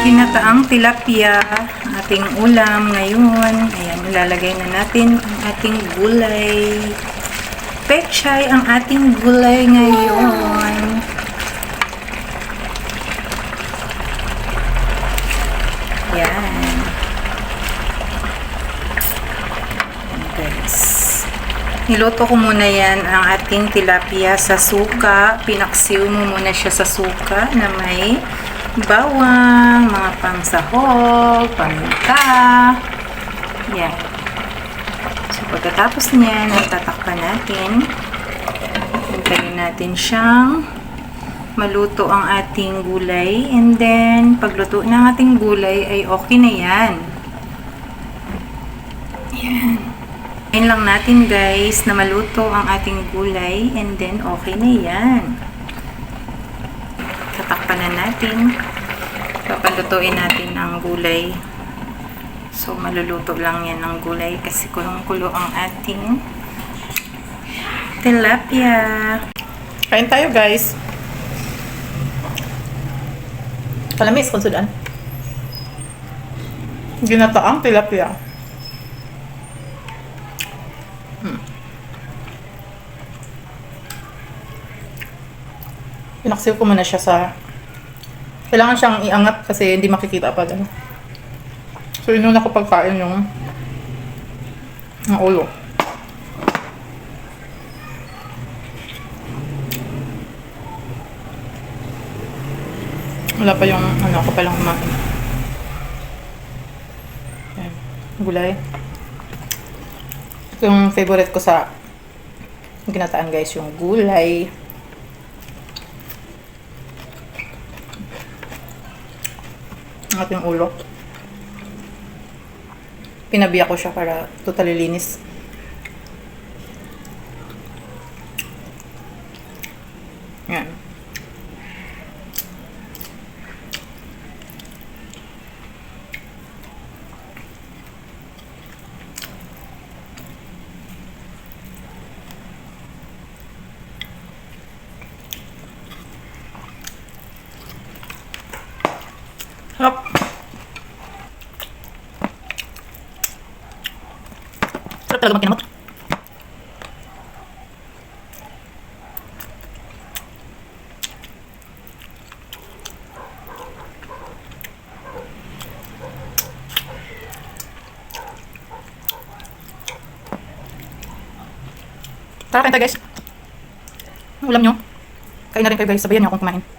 ginataang tilapia, ating ulam ngayon. Ayan, ilalagay na natin ang ating gulay. Pechay ang ating gulay ngayon. Ayan. Guys. Niluto ko muna yan ang ating tilapia sa suka. Pinaksiw mo muna siya sa suka na may bawang, mga pangsahog, paminta. Yan. So, pagkatapos niyan, tatakpan natin. Hintayin natin siyang maluto ang ating gulay. And then, pagluto ng ating gulay ay okay na yan. Yan. Hintayin lang natin guys na maluto ang ating gulay. And then, okay na yan. Tatakpan na natin. Papalutuin natin ang gulay. So, maluluto lang yan ang gulay kasi kulong-kulo ang ating tilapia. Kain tayo guys. Kalamis kung sudan. Ginataang tilapia. Pinaksiw ko muna siya sa... Kailangan siyang iangat kasi hindi makikita pa dyan. So, inuna ko pagkain yung ulo. Wala pa yung ako palang kumain. Ayan, gulay. Ito yung favorite ko sa ginataan guys, yung gulay. Ang ating ulo. Pinabiya ko siya para totally linis. Yan. Hop. Sarap talaga magkinamot. Tara, kain tayo guys. Ang ulam nyo. Kain na rin kayo guys. Sabayan nyo akong kumain.